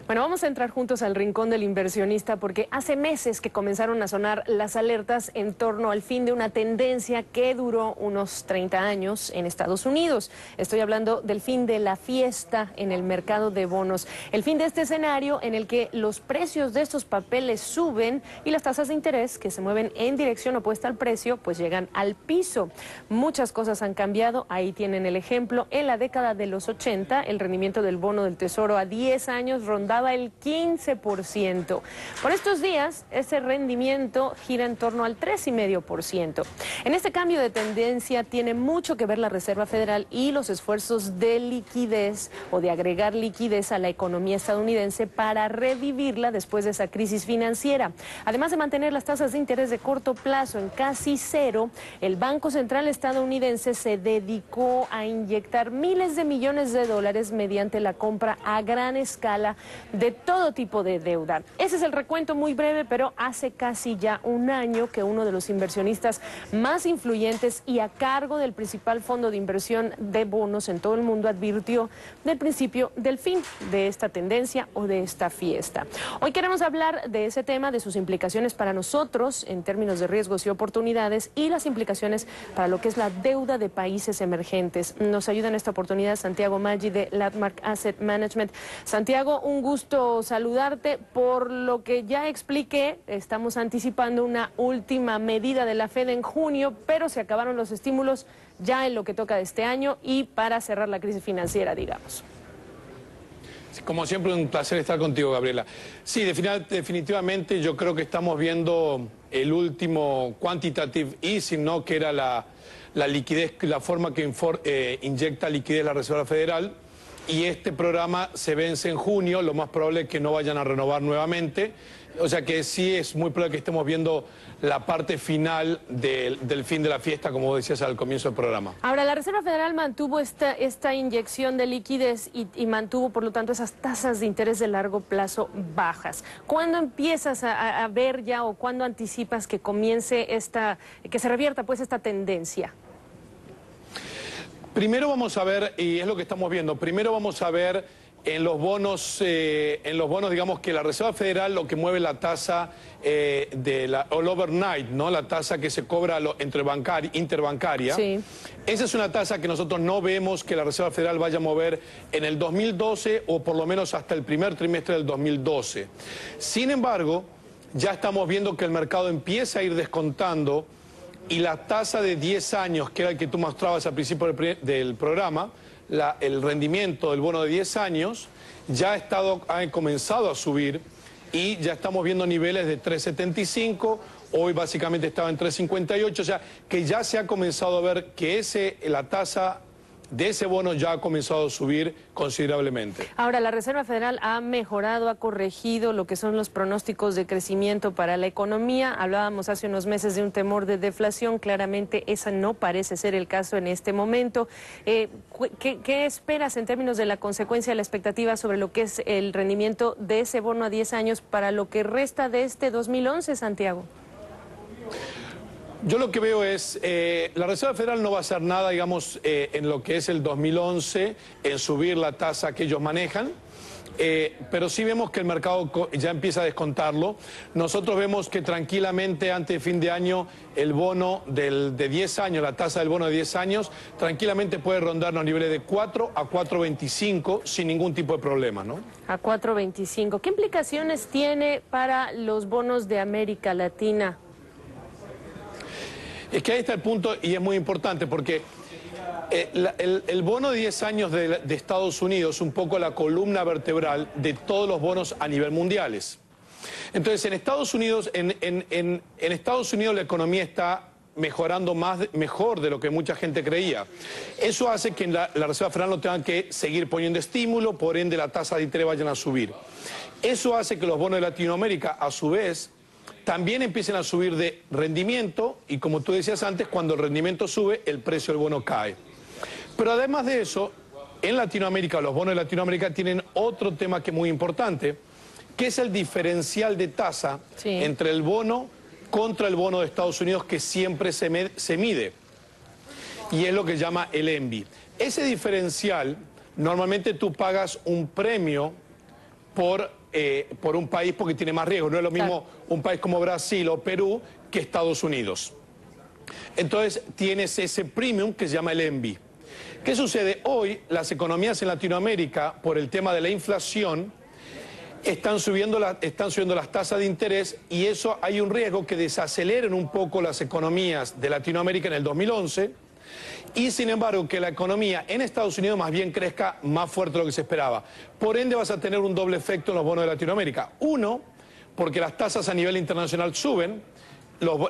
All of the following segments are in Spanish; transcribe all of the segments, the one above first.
Bueno, vamos a entrar juntos al rincón del inversionista porque hace meses que comenzaron a sonar las alertas en torno al fin de una tendencia que duró unos 30 años en Estados Unidos. Estoy hablando del fin de la fiesta en el mercado de bonos, el fin de este escenario en el que los precios de estos papeles suben y las tasas de interés que se mueven en dirección opuesta al precio pues llegan al piso. Muchas cosas han cambiado, ahí tienen el ejemplo. En la década de los 80, el rendimiento del bono del Tesoro a 10 años rondaba el 15%. Por estos días, ese rendimiento gira en torno al 3,5%. En este cambio de tendencia tiene mucho que ver la Reserva Federal y los esfuerzos de liquidez o de agregar liquidez a la economía estadounidense para revivirla después de esa crisis financiera. Además de mantener las tasas de interés de corto plazo en casi cero, el Banco Central estadounidense se dedicó a inyectar miles de millones de dólares mediante la compra a gran escala de todo tipo de deuda. Ese es el recuento muy breve, pero hace casi ya un año que uno de los inversionistas más influyentes y a cargo del principal fondo de inversión de bonos en todo el mundo advirtió del principio del fin de esta tendencia o de esta fiesta. Hoy queremos hablar de ese tema, de sus implicaciones para nosotros en términos de riesgos y oportunidades y las implicaciones para lo que es la deuda de países emergentes. Nos ayuda en esta oportunidad Santiago Maggi de Landmark Asset Management. Santiago, un gusto saludarte. Por lo que ya expliqué, estamos anticipando una última medida de la Fed en junio, pero se acabaron los estímulos ya en lo que toca de este año y para cerrar la crisis financiera, digamos. Como siempre, un placer estar contigo, Gabriela. Sí, definitivamente yo creo que estamos viendo el último quantitative easing, ¿no? Que era la liquidez, la forma que inyecta liquidez la Reserva Federal. Y este programa se vence en junio, lo más probable es que no vayan a renovar nuevamente. O sea que sí es muy probable que estemos viendo la parte final del fin de la fiesta, como decías al comienzo del programa. Ahora, la Reserva Federal mantuvo esta inyección de liquidez y mantuvo, por lo tanto, esas tasas de interés de largo plazo bajas. ¿Cuándo empiezas a ver ya o cuándo anticipas que comience que se revierta pues esta tendencia? Primero vamos a ver, y es lo que estamos viendo, primero vamos a ver en los bonos, digamos que la Reserva Federal lo que mueve la tasa el overnight, ¿no? La tasa que se cobra interbancaria. Sí. Esa es una tasa que nosotros no vemos que la Reserva Federal vaya a mover en el 2012 o por lo menos hasta el primer trimestre del 2012. Sin embargo, ya estamos viendo que el mercado empieza a ir descontando y la tasa de 10 años, que era el que tú mostrabas al principio del programa, el rendimiento del bono de 10 años, ya ha comenzado a subir y ya estamos viendo niveles de 3,75, hoy básicamente estaba en 3,58, o sea que ya se ha comenzado a ver que la tasa de ese bono ya ha comenzado a subir considerablemente. Ahora, la Reserva Federal ha mejorado, ha corregido lo que son los pronósticos de crecimiento para la economía. Hablábamos hace unos meses de un temor de deflación, claramente esa no parece ser el caso en este momento. ¿Qué esperas en términos de la consecuencia de la expectativa sobre lo que es el rendimiento de ese bono a 10 años para lo que resta de este 2011, Santiago? Yo lo que veo es, la Reserva Federal no va a hacer nada, digamos, en lo que es el 2011, en subir la tasa que ellos manejan, pero sí vemos que el mercado ya empieza a descontarlo. Nosotros vemos que tranquilamente antes de fin de año el bono de 10 años, la tasa del bono de 10 años, tranquilamente puede rondar los niveles de 4 a 4,25 sin ningún tipo de problema, ¿no? A 4,25. ¿Qué implicaciones tiene para los bonos de América Latina? Es que ahí está el punto y es muy importante porque el bono de 10 años de Estados Unidos es un poco la columna vertebral de todos los bonos a nivel mundiales. Entonces, en Estados Unidos, en Estados Unidos la economía está mejorando mejor de lo que mucha gente creía. Eso hace que la Reserva Federal no tenga que seguir poniendo estímulo, por ende la tasa de interés vayan a subir. Eso hace que los bonos de Latinoamérica, a su vez, también empiecen a subir de rendimiento y como tú decías antes, cuando el rendimiento sube, el precio del bono cae. Pero además de eso, en Latinoamérica, los bonos de Latinoamérica tienen otro tema que es muy importante, que es el diferencial de tasa entre el bono contra el bono de Estados Unidos que siempre se mide. Y es lo que se llama el ENVI. Ese diferencial, normalmente tú pagas un premio por por un país porque tiene más riesgo. No es lo mismo un país como Brasil o Perú que Estados Unidos. Entonces tienes ese premium que se llama el ENVI. ¿Qué sucede? Hoy las economías en Latinoamérica, por el tema de la inflación, están subiendo las tasas de interés y eso hay un riesgo que desaceleren un poco las economías de Latinoamérica en el 2011 y sin embargo que la economía en Estados Unidos más bien crezca más fuerte de lo que se esperaba. Por ende vas a tener un doble efecto en los bonos de Latinoamérica. Uno, porque las tasas a nivel internacional suben,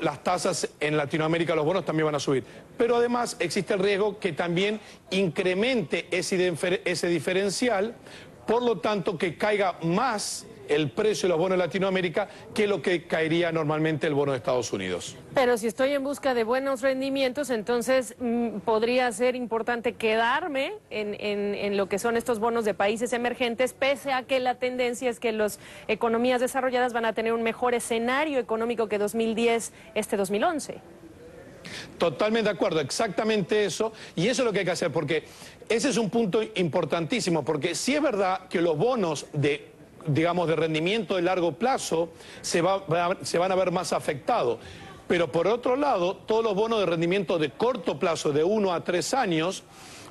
las tasas en Latinoamérica, los bonos también van a subir. Pero además existe el riesgo que también incremente ese diferencial, por lo tanto que caiga más el precio de los bonos de Latinoamérica que lo que caería normalmente el bono de Estados Unidos. Pero si estoy en busca de buenos rendimientos, entonces podría ser importante quedarme en lo que son estos bonos de países emergentes, pese a que la tendencia es que las economías desarrolladas van a tener un mejor escenario económico que 2010, 2011. Totalmente de acuerdo, exactamente eso, y eso es lo que hay que hacer, porque ese es un punto importantísimo, porque sí es verdad que los bonos de rendimiento de largo plazo se van a ver más afectados. Pero por otro lado, todos los bonos de rendimiento de corto plazo, de 1 a 3 años,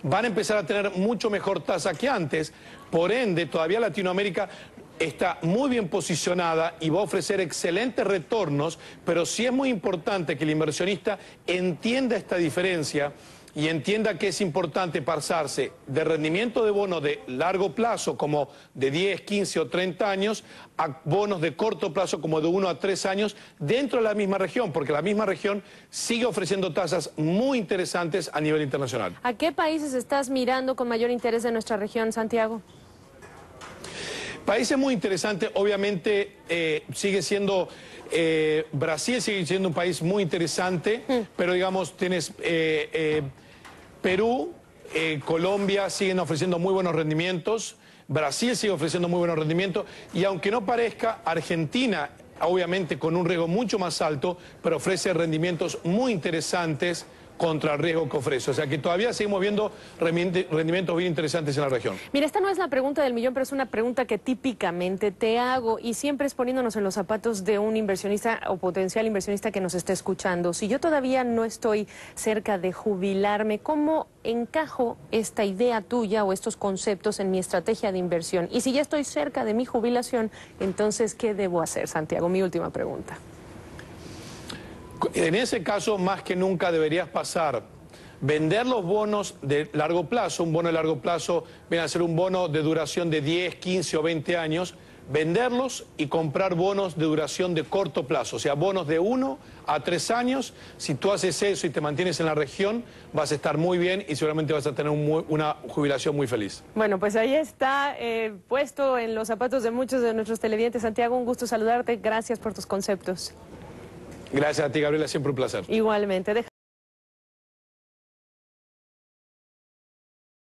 van a empezar a tener mucho mejor tasa que antes. Por ende, todavía Latinoamérica está muy bien posicionada y va a ofrecer excelentes retornos, pero sí es muy importante que el inversionista entienda esta diferencia y entienda que es importante pasarse de rendimiento de bonos de largo plazo, como de 10, 15 o 30 años, a bonos de corto plazo, como de 1 a 3 años, dentro de la misma región, porque la misma región sigue ofreciendo tasas muy interesantes a nivel internacional. ¿A qué países estás mirando con mayor interés de nuestra región, Santiago? Países muy interesantes, obviamente sigue siendo, Brasil sigue siendo un país muy interesante, pero digamos tienes Perú, Colombia siguen ofreciendo muy buenos rendimientos, Brasil sigue ofreciendo muy buenos rendimientos y aunque no parezca, Argentina obviamente con un riesgo mucho más alto, pero ofrece rendimientos muy interesantes contra el riesgo que ofrece. O sea que todavía seguimos viendo rendimientos bien interesantes en la región. Mira, esta no es la pregunta del millón, pero es una pregunta que típicamente te hago y siempre es poniéndonos en los zapatos de un inversionista o potencial inversionista que nos esté escuchando. Si yo todavía no estoy cerca de jubilarme, ¿cómo encajo esta idea tuya o estos conceptos en mi estrategia de inversión? Y si ya estoy cerca de mi jubilación, entonces, ¿qué debo hacer, Santiago? Mi última pregunta. En ese caso, más que nunca deberías vender los bonos de largo plazo. Un bono de largo plazo viene a ser un bono de duración de 10, 15 o 20 años, venderlos y comprar bonos de duración de corto plazo, o sea, bonos de 1 a 3 años. Si tú haces eso y te mantienes en la región, vas a estar muy bien y seguramente vas a tener una jubilación muy feliz. Bueno, pues ahí está puesto en los zapatos de muchos de nuestros televidentes. Santiago, un gusto saludarte. Gracias por tus conceptos. Gracias a ti, Gabriela, siempre un placer. Igualmente.